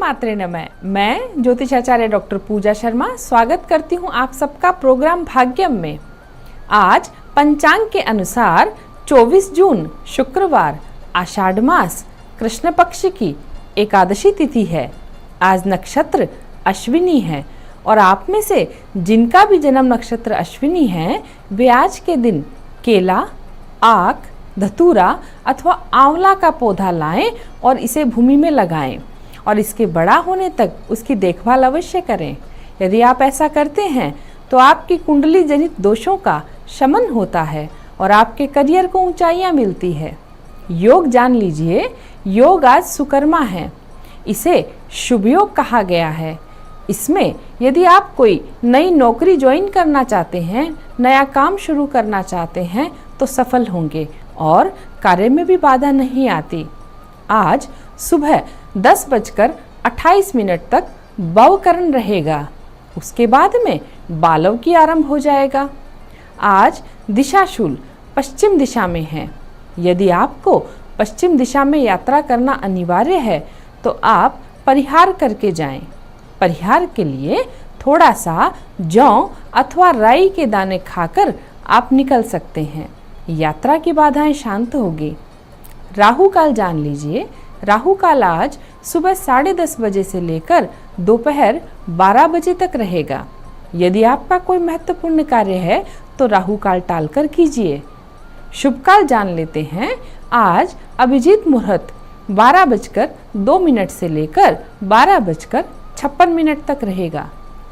मात्रे नमः। मैं ज्योतिषाचार्य डॉक्टर पूजा शर्मा स्वागत करती हूँ आप सबका प्रोग्राम भाग्यम में। आज पंचांग के अनुसार 24 जून शुक्रवार आषाढ़ मास कृष्ण पक्ष की एकादशी तिथि है। आज नक्षत्र अश्विनी है और आप में से जिनका भी जन्म नक्षत्र अश्विनी है वे आज के दिन केला, आक, धतूरा अथवा आंवला का पौधा लाएं और इसे भूमि में लगाएं और इसके बड़ा होने तक उसकी देखभाल अवश्य करें। यदि आप ऐसा करते हैं तो आपकी कुंडली जनित दोषों का शमन होता है और आपके करियर को ऊंचाइयां मिलती है। योग जान लीजिए, योग आज सुकर्मा है, इसे शुभ योग कहा गया है। इसमें यदि आप कोई नई नौकरी ज्वाइन करना चाहते हैं, नया काम शुरू करना चाहते हैं तो सफल होंगे और कार्य में भी बाधा नहीं आती। आज सुबह 10:28 तक भवकरण रहेगा, उसके बाद में बालव की आरंभ हो जाएगा। आज दिशाशूल पश्चिम दिशा में है। यदि आपको पश्चिम दिशा में यात्रा करना अनिवार्य है तो आप परिहार करके जाएं। परिहार के लिए थोड़ा सा जौ अथवा राई के दाने खाकर आप निकल सकते हैं। यात्रा की बाधाएं शांत होगी। राहु काल जान लीजिए, राहु काल आज सुबह 10:30 बजे से लेकर दोपहर 12 बजे तक रहेगा। यदि आपका कोई महत्वपूर्ण कार्य है तो राहु काल टालकर कीजिए। शुभ काल जान लेते हैं। आज अभिजीत मुहूर्त 12:02 से लेकर 12:56 तक रहेगा।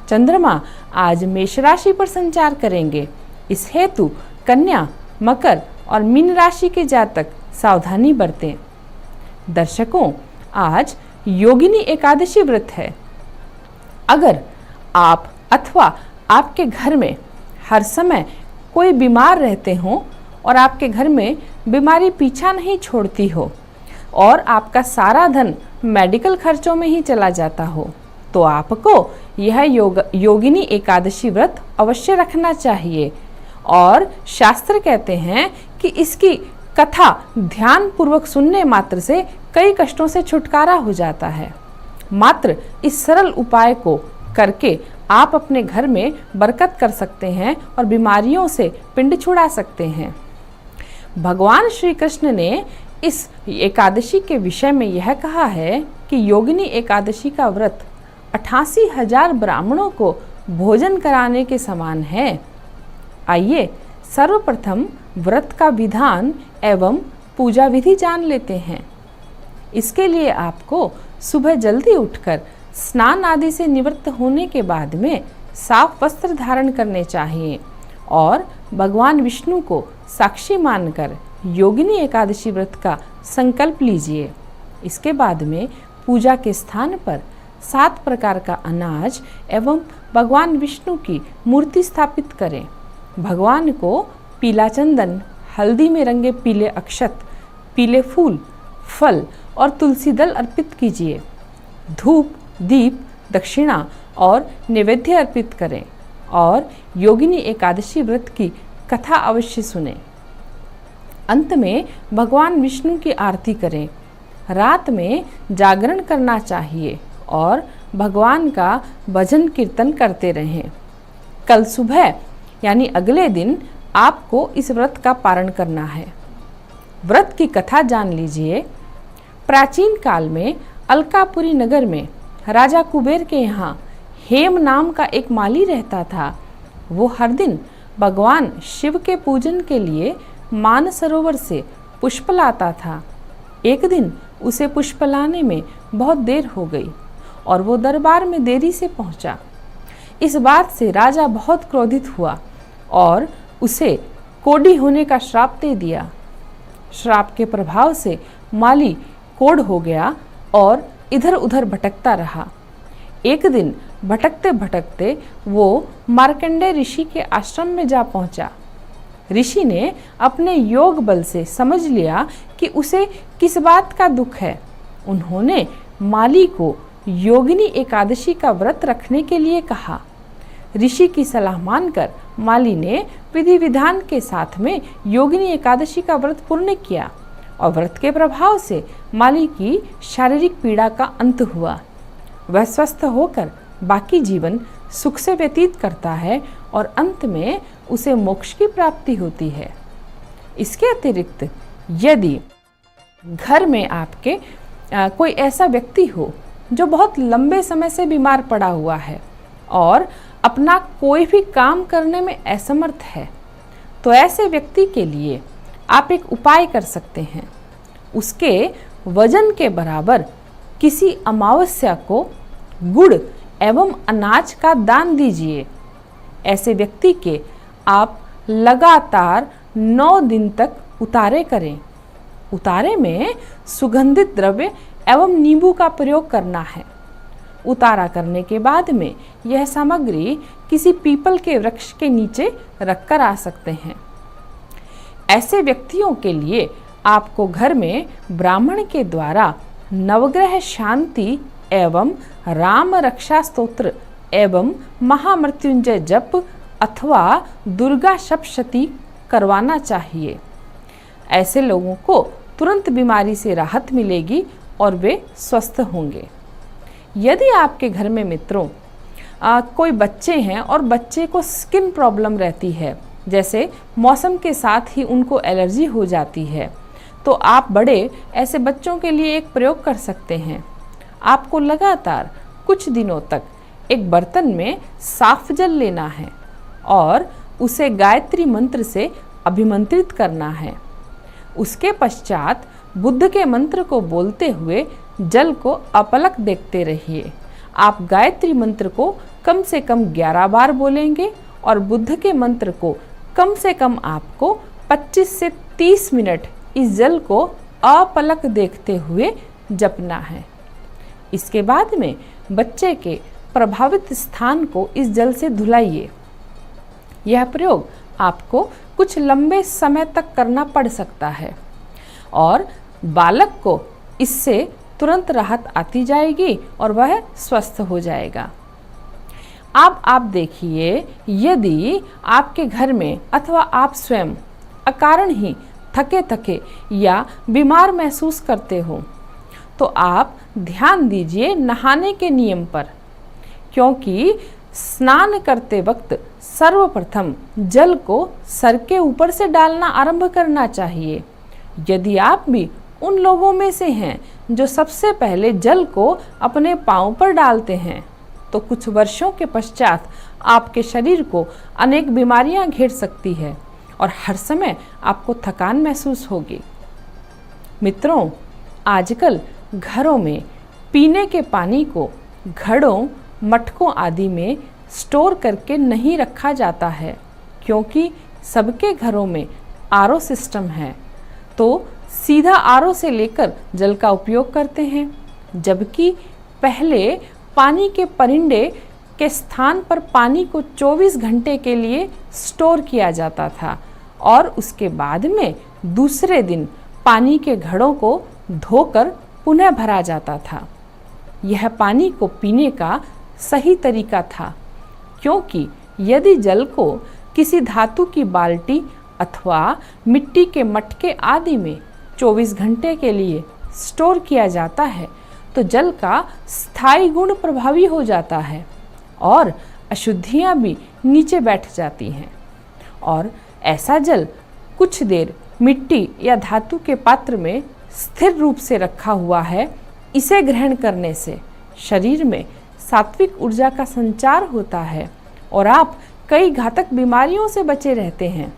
चंद्रमा आज मेष राशि पर संचार करेंगे। इस हेतु कन्या, मकर और मीन राशि के जातक सावधानी बरतें। दर्शकों, आज योगिनी एकादशी व्रत है। अगर आप अथवा आपके घर में हर समय कोई बीमार रहते हो और आपके घर में बीमारी पीछा नहीं छोड़ती हो और आपका सारा धन मेडिकल खर्चों में ही चला जाता हो तो आपको यह योगिनी एकादशी व्रत अवश्य रखना चाहिए। और शास्त्र कहते हैं कि इसकी कथा ध्यान पूर्वक सुनने मात्र से कई कष्टों से छुटकारा हो जाता है। मात्र इस सरल उपाय को करके आप अपने घर में बरकत कर सकते हैं और बीमारियों से पिंड छुड़ा सकते हैं। भगवान श्री कृष्ण ने इस एकादशी के विषय में यह कहा है कि योगिनी एकादशी का व्रत 88,000 ब्राह्मणों को भोजन कराने के समान है। आइए सर्वप्रथम व्रत का विधान एवं पूजा विधि जान लेते हैं। इसके लिए आपको सुबह जल्दी उठकर स्नान आदि से निवृत्त होने के बाद में साफ वस्त्र धारण करने चाहिए और भगवान विष्णु को साक्षी मानकर योगिनी एकादशी व्रत का संकल्प लीजिए। इसके बाद में पूजा के स्थान पर 7 प्रकार का अनाज एवं भगवान विष्णु की मूर्ति स्थापित करें। भगवान को पीला चंदन, हल्दी में रंगे पीले अक्षत, पीले फूल, फल और तुलसी दल अर्पित कीजिए। धूप, दीप, दक्षिणा और नैवेद्य अर्पित करें और योगिनी एकादशी व्रत की कथा अवश्य सुनें। अंत में भगवान विष्णु की आरती करें। रात में जागरण करना चाहिए और भगवान का भजन कीर्तन करते रहें। कल सुबह यानी अगले दिन आपको इस व्रत का पारण करना है। व्रत की कथा जान लीजिए। प्राचीन काल में अलकापुरी नगर में राजा कुबेर के यहाँ हेम नाम का एक माली रहता था। वो हर दिन भगवान शिव के पूजन के लिए मानसरोवर से पुष्प लाता था। एक दिन उसे पुष्प लाने में बहुत देर हो गई और वो दरबार में देरी से पहुंचा। इस बात से राजा बहुत क्रोधित हुआ और उसे कोढ़ी होने का श्राप दे दिया। श्राप के प्रभाव से माली कोढ़ हो गया और इधर उधर भटकता रहा। एक दिन भटकते भटकते वो मार्कंडेय ऋषि के आश्रम में जा पहुंचा। ऋषि ने अपने योग बल से समझ लिया कि उसे किस बात का दुख है। उन्होंने माली को योगिनी एकादशी का व्रत रखने के लिए कहा। ऋषि की सलाह मानकर माली ने विधि विधान के साथ में योगिनी एकादशी का व्रत पूर्ण किया और व्रत के प्रभाव से माली की शारीरिक पीड़ा का अंत हुआ। वह स्वस्थ होकर बाकी जीवन सुख से व्यतीत करता है और अंत में उसे मोक्ष की प्राप्ति होती है। इसके अतिरिक्त यदि घर में आपके कोई ऐसा व्यक्ति हो जो बहुत लंबे समय से बीमार पड़ा हुआ है और अपना कोई भी काम करने में असमर्थ है, तो ऐसे व्यक्ति के लिए आप एक उपाय कर सकते हैं। उसके वजन के बराबर किसी अमावस्या को गुड़ एवं अनाज का दान दीजिए। ऐसे व्यक्ति के आप लगातार 9 दिन तक उतारे करें। उतारे में सुगंधित द्रव्य एवं नींबू का प्रयोग करना है। उतारा करने के बाद में यह सामग्री किसी पीपल के वृक्ष के नीचे रखकर आ सकते हैं। ऐसे व्यक्तियों के लिए आपको घर में ब्राह्मण के द्वारा नवग्रह शांति एवं राम रक्षा स्तोत्र एवं महामृत्युंजय जप अथवा दुर्गा सप्तशती करवाना चाहिए। ऐसे लोगों को तुरंत बीमारी से राहत मिलेगी और वे स्वस्थ होंगे। यदि आपके घर में मित्रों कोई बच्चे हैं और बच्चे को स्किन प्रॉब्लम रहती है, जैसे मौसम के साथ ही उनको एलर्जी हो जाती है, तो आप बड़े ऐसे बच्चों के लिए एक प्रयोग कर सकते हैं। आपको लगातार कुछ दिनों तक एक बर्तन में साफ जल लेना है और उसे गायत्री मंत्र से अभिमंत्रित करना है। उसके पश्चात बुद्ध के मंत्र को बोलते हुए जल को अपलक देखते रहिए। आप गायत्री मंत्र को कम से कम 11 बार बोलेंगे और बुद्ध के मंत्र को कम से कम आपको 25 से 30 मिनट इस जल को अपलक देखते हुए जपना है। इसके बाद में बच्चे के प्रभावित स्थान को इस जल से धुलाइए। यह प्रयोग आपको कुछ लंबे समय तक करना पड़ सकता है और बालक को इससे तुरंत राहत आती जाएगी और वह स्वस्थ हो जाएगा। अब आप देखिए, यदि आपके घर में अथवा आप स्वयं अकारण ही थके थके या बीमार महसूस करते हो, तो आप ध्यान दीजिए नहाने के नियम पर, क्योंकि स्नान करते वक्त सर्वप्रथम जल को सर के ऊपर से डालना आरंभ करना चाहिए। यदि आप भी उन लोगों में से हैं जो सबसे पहले जल को अपने पांव पर डालते हैं, तो कुछ वर्षों के पश्चात आपके शरीर को अनेक बीमारियां घेर सकती है और हर समय आपको थकान महसूस होगी। मित्रों, आजकल घरों में पीने के पानी को घड़ों, मटकों आदि में स्टोर करके नहीं रखा जाता है, क्योंकि सबके घरों में आरओ सिस्टम है, तो सीधा आरओ से लेकर जल का उपयोग करते हैं। जबकि पहले पानी के परिंडे के स्थान पर पानी को 24 घंटे के लिए स्टोर किया जाता था और उसके बाद में दूसरे दिन पानी के घड़ों को धोकर पुनः भरा जाता था। यह पानी को पीने का सही तरीका था, क्योंकि यदि जल को किसी धातु की बाल्टी अथवा मिट्टी के मटके आदि में 24 घंटे के लिए स्टोर किया जाता है, तो जल का स्थायी गुण प्रभावी हो जाता है और अशुद्धियां भी नीचे बैठ जाती हैं। और ऐसा जल कुछ देर मिट्टी या धातु के पात्र में स्थिर रूप से रखा हुआ है। इसे ग्रहण करने से शरीर में सात्विक ऊर्जा का संचार होता है और आप कई घातक बीमारियों से बचे रहते हैं।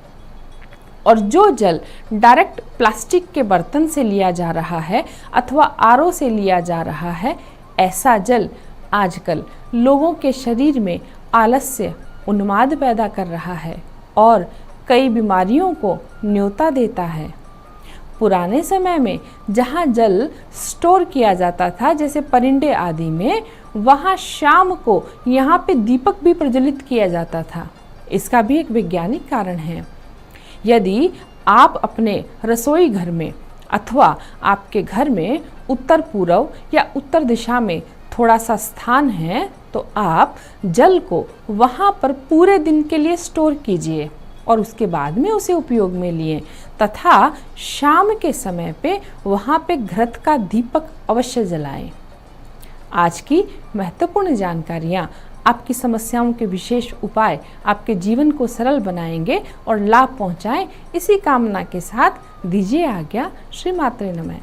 और जो जल डायरेक्ट प्लास्टिक के बर्तन से लिया जा रहा है अथवा आरओ से लिया जा रहा है, ऐसा जल आजकल लोगों के शरीर में आलस्य, उन्माद पैदा कर रहा है और कई बीमारियों को न्योता देता है। पुराने समय में जहाँ जल स्टोर किया जाता था, जैसे परिंडे आदि में, वहाँ शाम को यहाँ पे दीपक भी प्रज्वलित किया जाता था। इसका भी एक वैज्ञानिक कारण है। यदि आप अपने रसोई घर में अथवा आपके घर में उत्तर पूर्व या उत्तर दिशा में थोड़ा सा स्थान है, तो आप जल को वहाँ पर पूरे दिन के लिए स्टोर कीजिए और उसके बाद में उसे उपयोग में लिए, तथा शाम के समय पे वहाँ पे घृत का दीपक अवश्य जलाएं। आज की महत्वपूर्ण जानकारियाँ आपकी समस्याओं के विशेष उपाय आपके जीवन को सरल बनाएंगे और लाभ पहुंचाएं। इसी कामना के साथ दीजिए आज्ञा। श्री मात्रे नमः।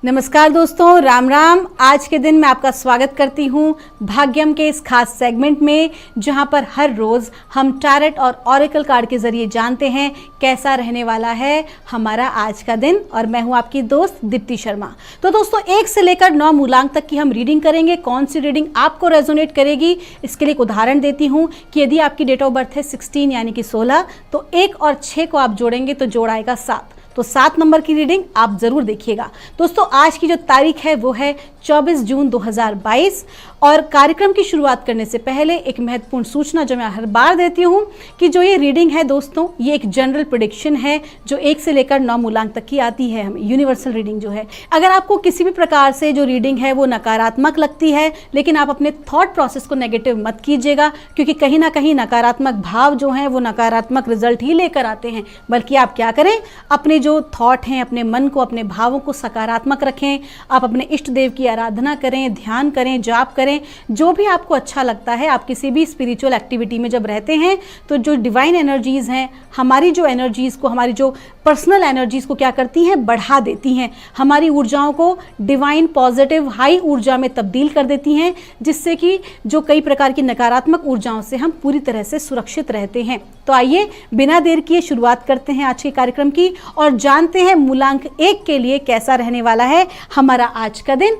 नमस्कार दोस्तों, राम राम। आज के दिन मैं आपका स्वागत करती हूँ भाग्यम के इस खास सेगमेंट में, जहाँ पर हर रोज़ हम टैरेट और ऑरेकल कार्ड के ज़रिए जानते हैं कैसा रहने वाला है हमारा आज का दिन। और मैं हूँ आपकी दोस्त दीप्ति शर्मा। तो दोस्तों, 1 से लेकर 9 मूलांक तक की हम रीडिंग करेंगे। कौन सी रीडिंग आपको रेजोनेट करेगी, इसके लिए एक उदाहरण देती हूँ कि यदि आपकी डेट ऑफ बर्थ है 16 यानी कि 16, तो 1 और 6 को आप जोड़ेंगे तो जोड़ आएगा 7। तो 7 नंबर की रीडिंग आप ज़रूर देखिएगा। दोस्तों, आज की जो तारीख है वो है 24 जून 2022। और कार्यक्रम की शुरुआत करने से पहले एक महत्वपूर्ण सूचना जो मैं हर बार देती हूँ कि जो ये रीडिंग है दोस्तों, ये एक जनरल प्रेडिक्शन है जो 1 से लेकर 9 मूलांक तक की आती है, हमें यूनिवर्सल रीडिंग जो है। अगर आपको किसी भी प्रकार से जो रीडिंग है वो नकारात्मक लगती है, लेकिन आप अपने थॉट प्रोसेस को नेगेटिव मत कीजिएगा, क्योंकि कहीं ना कहीं नकारात्मक भाव जो हैं वो नकारात्मक रिजल्ट ही लेकर आते हैं। बल्कि आप क्या करें, अपने जो थॉट हैं, अपने मन को, अपने भावों को सकारात्मक रखें। आप अपने इष्ट देव की आराधना करें, ध्यान करें, जाप करें, जो भी आपको अच्छा लगता है। आप किसी भी स्पिरिचुअल एक्टिविटी में जब रहते हैं तो जो डिवाइन एनर्जीज़ हैं, हमारी जो एनर्जीज़ को, हमारी जो पर्सनल एनर्जीज़ को क्या करती हैं, बढ़ा देती हैं। हमारी ऊर्जाओं को डिवाइन पॉजिटिव हाई ऊर्जा में तब्दील कर देती हैं, जिससे कि जो कई प्रकार की नकारात्मक ऊर्जाओं से हम पूरी तरह से सुरक्षित रहते हैं। तो आइए बिना देर किए शुरुआत करते हैं आज के कार्यक्रम की और जानते हैं मूलांक 1 के लिए कैसा रहने वाला है हमारा आज का दिन।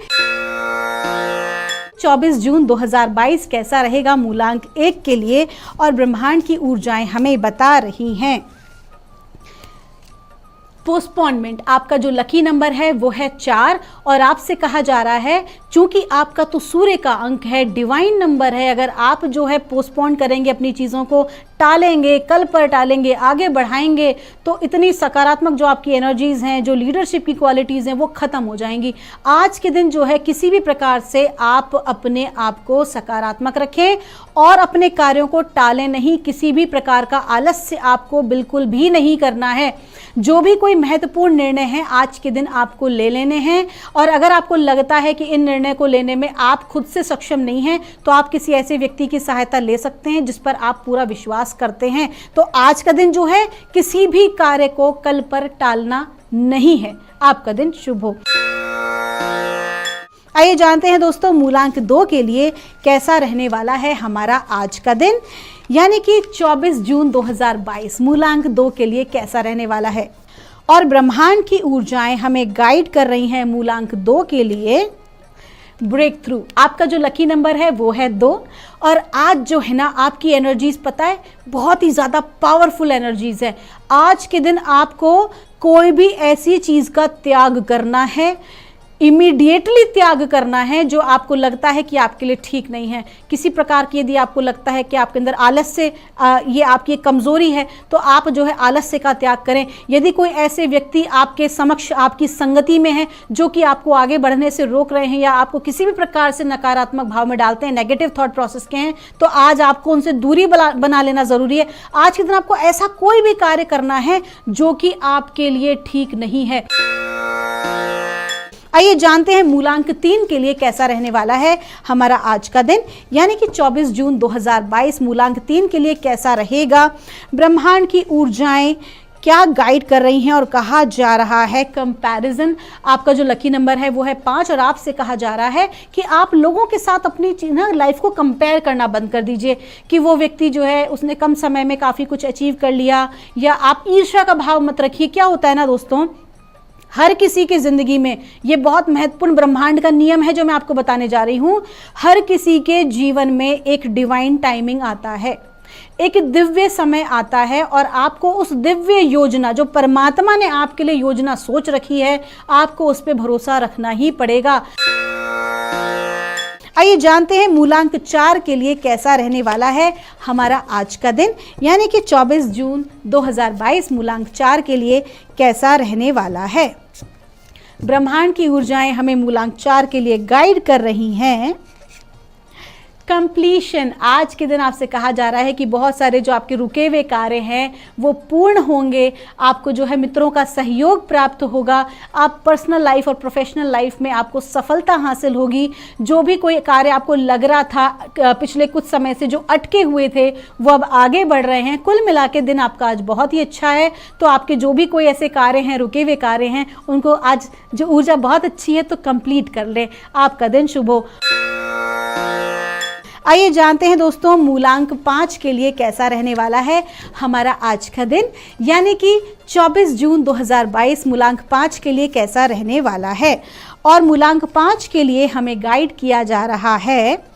24 जून 2022 कैसा रहेगा मूलांक 1 के लिए, और ब्रह्मांड की ऊर्जाएं हमें बता रही हैं। पोस्टपोनमेंट, आपका जो लकी नंबर है वो है 4, और आपसे कहा जा रहा है, चूंकि आपका तो सूर्य का अंक है, डिवाइन नंबर है, अगर आप जो है पोस्टपोन करेंगे, अपनी चीज़ों को टालेंगे, कल पर टालेंगे, आगे बढ़ाएंगे, तो इतनी सकारात्मक जो आपकी एनर्जीज़ हैं, जो लीडरशिप की क्वालिटीज़ हैं, वो ख़त्म हो जाएंगी। आज के दिन जो है किसी भी प्रकार से आप अपने आप को सकारात्मक रखें और अपने कार्यों को टालें नहीं। किसी भी प्रकार का आलस्य आपको बिल्कुल भी नहीं करना है। जो भी कोई महत्वपूर्ण निर्णय है आज के दिन आपको ले लेने हैं, और अगर आपको लगता है कि इन निर्णय को लेने में आप खुद से सक्षम नहीं हैं, तो आप किसी ऐसे व्यक्ति की सहायता ले सकते हैं जिस पर आप पूरा विश्वास करते हैं। तो आज का दिन जो है किसी भी कार्य को कल पर टालना नहीं है। आपका दिन शुभ हो। आइए जानते हैं दोस्तों मूलांक 2 के लिए कैसा रहने वाला है हमारा आज का दिन, यानी कि 24 जून 2022 मूलांक 2 के लिए कैसा रहने वाला है। और ब्रह्मांड की ऊर्जाएं हमें गाइड कर रही हैं मूलांक 2 के लिए ब्रेक थ्रू। आपका जो लकी नंबर है वो है 2, और आज जो है ना आपकी एनर्जीज पता है बहुत ही ज़्यादा पावरफुल एनर्जीज है। आज के दिन आपको कोई भी ऐसी चीज़ का त्याग करना है, इमीडिएटली त्याग करना है जो आपको लगता है कि आपके लिए ठीक नहीं है। किसी प्रकार की यदि आपको लगता है कि आपके अंदर आलस्य ये आपकी कमज़ोरी है, तो आप जो है आलस्य का त्याग करें। यदि कोई ऐसे व्यक्ति आपके समक्ष आपकी संगति में है जो कि आपको आगे बढ़ने से रोक रहे हैं या आपको किसी भी प्रकार से नकारात्मक भाव में डालते हैं, नेगेटिव थॉट प्रोसेस के हैं, तो आज आपको उनसे दूरी बना लेना ज़रूरी है। आज के दिन आपको ऐसा कोई भी कार्य करना है जो कि आपके लिए ठीक नहीं है। आइए जानते हैं मूलांक 3 के लिए कैसा रहने वाला है हमारा आज का दिन, यानी कि 24 जून 2022 मूलांक 3 के लिए कैसा रहेगा। ब्रह्मांड की ऊर्जाएं क्या गाइड कर रही हैं, और कहा जा रहा है कंपैरिजन। आपका जो लकी नंबर है वो है 5, और आपसे कहा जा रहा है कि आप लोगों के साथ अपनी लाइफ को कंपेयर करना बंद कर दीजिए कि वो व्यक्ति जो है उसने कम समय में काफ़ी कुछ अचीव कर लिया, या आप ईर्ष्या का भाव मत रखिए। क्या होता है ना दोस्तों, हर किसी की ज़िंदगी में ये बहुत महत्वपूर्ण ब्रह्मांड का नियम है जो मैं आपको बताने जा रही हूँ। हर किसी के जीवन में एक डिवाइन टाइमिंग आता है, एक दिव्य समय आता है, और आपको उस दिव्य योजना जो परमात्मा ने आपके लिए योजना सोच रखी है, आपको उस पर भरोसा रखना ही पड़ेगा। आइए जानते हैं मूलांक 4 के लिए कैसा रहने वाला है हमारा आज का दिन, यानी कि 24 जून 2022 मूलांक 4 के लिए कैसा रहने वाला है। ब्रह्मांड की ऊर्जाएं हमें मूलांक 4 के लिए गाइड कर रही हैं कंप्लीशन, आज के दिन आपसे कहा जा रहा है कि बहुत सारे जो आपके रुके हुए कार्य हैं वो पूर्ण होंगे, आपको जो है मित्रों का सहयोग प्राप्त होगा, आप पर्सनल लाइफ और प्रोफेशनल लाइफ में आपको सफलता हासिल होगी। जो भी कोई कार्य आपको लग रहा था पिछले कुछ समय से जो अटके हुए थे वो अब आगे बढ़ रहे हैं। कुल मिला के दिन आपका आज बहुत ही अच्छा है। तो आपके जो भी कोई ऐसे कार्य हैं, रुके हुए कार्य हैं, उनको आज जो ऊर्जा बहुत अच्छी है तो कंप्लीट कर ले। आपका दिन शुभ हो। आइए जानते हैं दोस्तों मूलांक 5 के लिए कैसा रहने वाला है हमारा आज का दिन, यानी कि 24 जून 2022 मूलांक 5 के लिए कैसा रहने वाला है। और मूलांक 5 के लिए हमें गाइड किया जा रहा है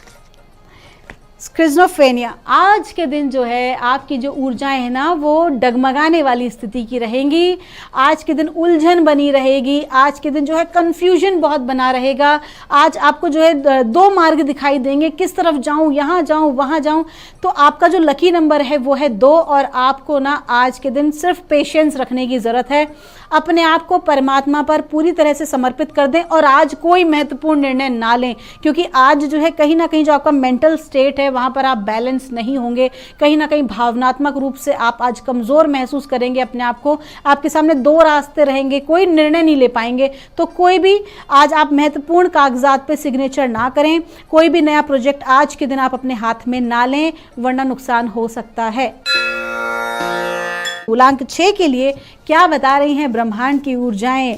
स्किज़ोफ्रेनिया। आज के दिन जो है आपकी जो ऊर्जाएं हैं ना वो डगमगाने वाली स्थिति की रहेंगी। आज के दिन उलझन बनी रहेगी। आज के दिन जो है कंफ्यूजन बहुत बना रहेगा। आज आपको जो है दो मार्ग दिखाई देंगे, किस तरफ जाऊं, यहाँ जाऊं, वहाँ जाऊं। तो आपका जो लकी नंबर है वो है 2 और आपको ना आज के दिन सिर्फ पेशेंस रखने की ज़रूरत है। अपने आप को परमात्मा पर पूरी तरह से समर्पित कर दें और आज कोई महत्वपूर्ण निर्णय ना लें, क्योंकि आज जो है कहीं ना कहीं जो आपका मेंटल स्टेट है वहाँ पर आप बैलेंस नहीं होंगे। कहीं ना कहीं भावनात्मक रूप से आप आज कमज़ोर महसूस करेंगे अपने आप को। आपके सामने 2 रास्ते रहेंगे, कोई निर्णय नहीं ले पाएंगे। तो कोई भी आज आप महत्वपूर्ण कागजात पे सिग्नेचर ना करें। कोई भी नया प्रोजेक्ट आज के दिन आप अपने हाथ में ना लें, वरना नुकसान हो सकता है। मूलांक 6 के लिए क्या बता रही हैं ब्रह्मांड की ऊर्जाएं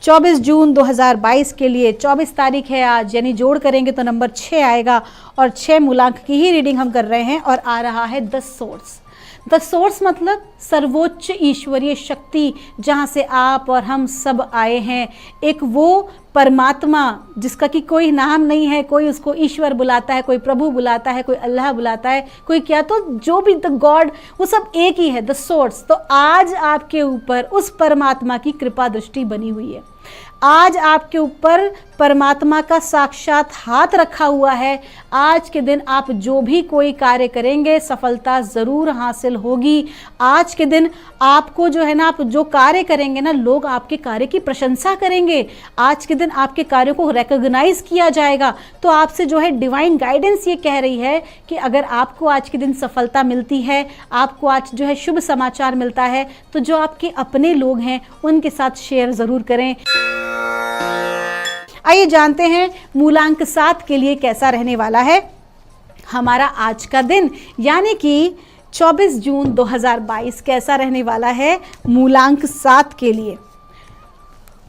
24 जून 2022 के लिए। 24 तारीख है आज, यानी जोड़ करेंगे तो नंबर 6 आएगा और 6 मूलांक की ही रीडिंग हम कर रहे हैं और आ रहा है द सोर्स। द सोर्स मतलब सर्वोच्च ईश्वरीय शक्ति, जहाँ से आप और हम सब आए हैं। एक वो परमात्मा जिसका कि कोई नाम नहीं है, कोई उसको ईश्वर बुलाता है, कोई प्रभु बुलाता है, कोई अल्लाह बुलाता है, कोई क्या, तो जो भी द गॉड, वो सब एक ही है, द सोर्स। तो आज आपके ऊपर उस परमात्मा की कृपा दृष्टि बनी हुई है। आज आपके ऊपर परमात्मा का साक्षात हाथ रखा हुआ है। आज के दिन आप जो भी कोई कार्य करेंगे सफलता ज़रूर हासिल होगी। आज के दिन आपको जो है ना, आप जो कार्य करेंगे ना, लोग आपके कार्य की प्रशंसा करेंगे। आज के दिन आपके कार्यों को रिकॉग्नाइज किया जाएगा। तो आपसे जो है डिवाइन गाइडेंस ये कह रही है कि अगर आपको आज के दिन सफलता मिलती है, आपको आज जो है शुभ समाचार मिलता है, तो जो आपके अपने लोग हैं उनके साथ शेयर ज़रूर करें। आइए जानते हैं मूलांक 7 के लिए कैसा रहने वाला है हमारा आज का दिन, यानी कि 24 जून 2022 कैसा रहने वाला है मूलांक 7 के लिए।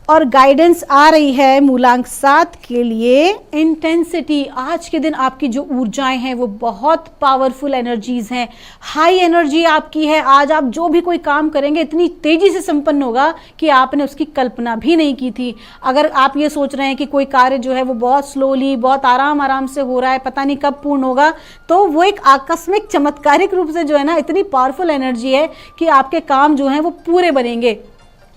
और गाइडेंस आ रही है मूलांक 7 के लिए इंटेंसिटी। आज के दिन आपकी जो ऊर्जाएं हैं वो बहुत पावरफुल एनर्जीज़ हैं, हाई एनर्जी आपकी है। आज आप जो भी कोई काम करेंगे इतनी तेज़ी से संपन्न होगा कि आपने उसकी कल्पना भी नहीं की थी। अगर आप ये सोच रहे हैं कि कोई कार्य जो है वो बहुत स्लोली, बहुत आराम से हो रहा है, पता नहीं कब पूर्ण होगा, तो वो एक आकस्मिक चमत्कारिक रूप से जो है ना इतनी पावरफुल एनर्जी है कि आपके काम जो हैं वो पूरे बनेंगे,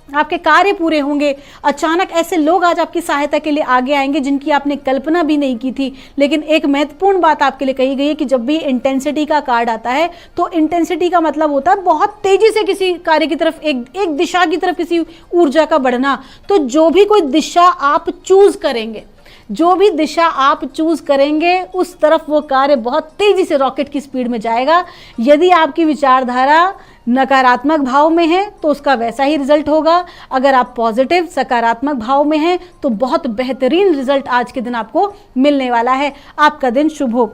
आपके कार्य पूरे होंगे। अचानक ऐसे लोग आज आपकी सहायता के लिए आगे आएंगे जिनकी आपने कल्पना भी नहीं की थी। लेकिन एक महत्वपूर्ण बात आपके लिए कही गई है कि जब भी इंटेंसिटी का कार्ड आता है तो इंटेंसिटी का मतलब होता है बहुत तेजी से किसी कार्य की तरफ, एक दिशा की तरफ किसी ऊर्जा का बढ़ना। तो जो भी कोई दिशा आप चूज करेंगे, जो भी दिशा आप चूज करेंगे उस तरफ वो कार्य बहुत तेजी से रॉकेट की स्पीड में जाएगा। यदि आपकी विचारधारा नकारात्मक भाव में है तो उसका वैसा ही रिजल्ट होगा। अगर आप पॉजिटिव सकारात्मक भाव में हैं तो बहुत बेहतरीन रिजल्ट आज के दिन आपको मिलने वाला है। आपका दिन शुभ हो।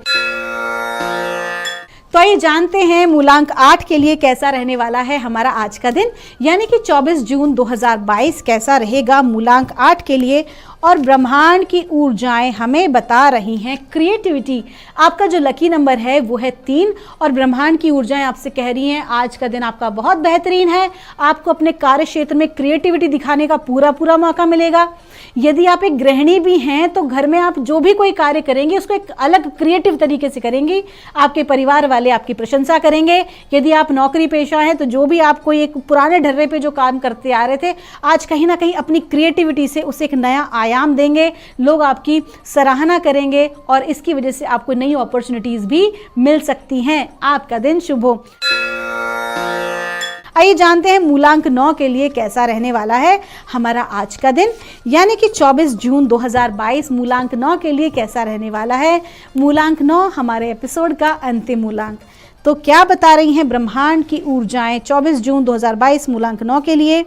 तो आइए जानते हैं मूलांक 8 के लिए कैसा रहने वाला है हमारा आज का दिन, यानी कि 24 जून 2022 कैसा रहेगा मूलांक 8 के लिए। और ब्रह्मांड की ऊर्जाएं हमें बता रही हैं क्रिएटिविटी। आपका जो लकी नंबर है वो है 3 और ब्रह्मांड की ऊर्जाएं आपसे कह रही हैं आज का दिन आपका बहुत बेहतरीन है। आपको अपने कार्य क्षेत्र में क्रिएटिविटी दिखाने का पूरा मौका मिलेगा। यदि आप एक गृहिणी भी हैं तो घर में आप जो भी कोई कार्य करेंगे उसको एक अलग क्रिएटिव तरीके से करेंगी। आपके परिवार वाले आपकी प्रशंसा करेंगे। यदि आप नौकरी पेशा हैं तो जो भी आप कोई एक पुराने ढर्रे पे जो काम करते आ रहे थे, आज कहीं ना कहीं अपनी क्रिएटिविटी से उसे एक नया आयाम देंगे। लोग आपकी सराहना करेंगे और इसकी वजह से आपको नई अपॉर्चुनिटीज भी मिल सकती हैं। आपका दिन शुभ हो। आइए जानते हैं मूलांक 9 के लिए कैसा रहने वाला है हमारा आज का दिन, यानी कि 24 जून 2022 मूलांक 9 के लिए कैसा रहने वाला है। मूलांक 9 हमारे एपिसोड का अंतिम मूलांक। तो क्या बता रही हैं ब्रह्मांड की ऊर्जाएं 24 जून 2022 मूलांक 9 के लिए।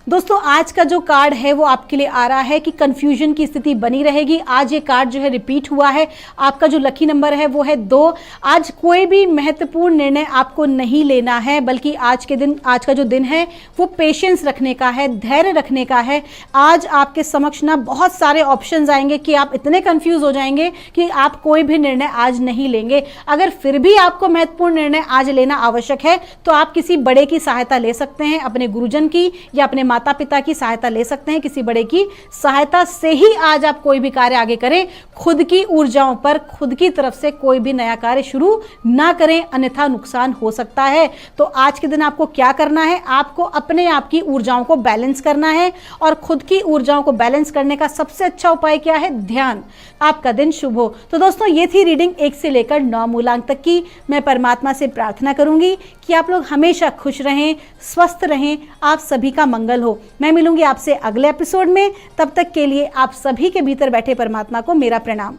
दोस्तों आज का जो कार्ड है वो आपके लिए आ रहा है कि कंफ्यूजन की स्थिति बनी रहेगी। आज ये कार्ड जो है रिपीट हुआ है। आपका जो लकी नंबर है वो है 2। आज कोई भी महत्वपूर्ण निर्णय आपको नहीं लेना है, बल्कि आज का जो दिन है वो पेशेंस रखने का है, धैर्य रखने का है। आज आपके समक्ष ना बहुत सारे ऑप्शंस आएंगे कि आप इतने कंफ्यूज हो जाएंगे कि आप कोई भी निर्णय आज नहीं लेंगे। अगर फिर भी आपको महत्वपूर्ण निर्णय आज लेना आवश्यक है तो आप किसी बड़े की सहायता ले सकते हैं, अपने गुरुजन की या अपने माता पिता की सहायता ले सकते हैं। किसी बड़े की सहायता से ही आज आप कोई भी कार्य आगे करें। खुद की ऊर्जाओं पर खुद की तरफ से कोई भी नया कार्य शुरू ना करें, अन्यथा नुकसान हो सकता है। तो आज के दिन आपको क्या करना है, आपको अपने आप की ऊर्जाओं को बैलेंस करना है और खुद की ऊर्जाओं को बैलेंस करने का सबसे अच्छा उपाय क्या है, ध्यान। आपका दिन शुभ हो। तो दोस्तों ये थी रीडिंग 1 से लेकर 9 मूलांक तक की। मैं परमात्मा से प्रार्थना करूंगी कि आप लोग हमेशा खुश रहें, स्वस्थ रहें, आप सभी का मंगल हो। मैं मिलूंगी आपसे अगले एपिसोड में। तब तक के लिए आप सभी के भीतर बैठे परमात्मा को मेरा प्रणाम।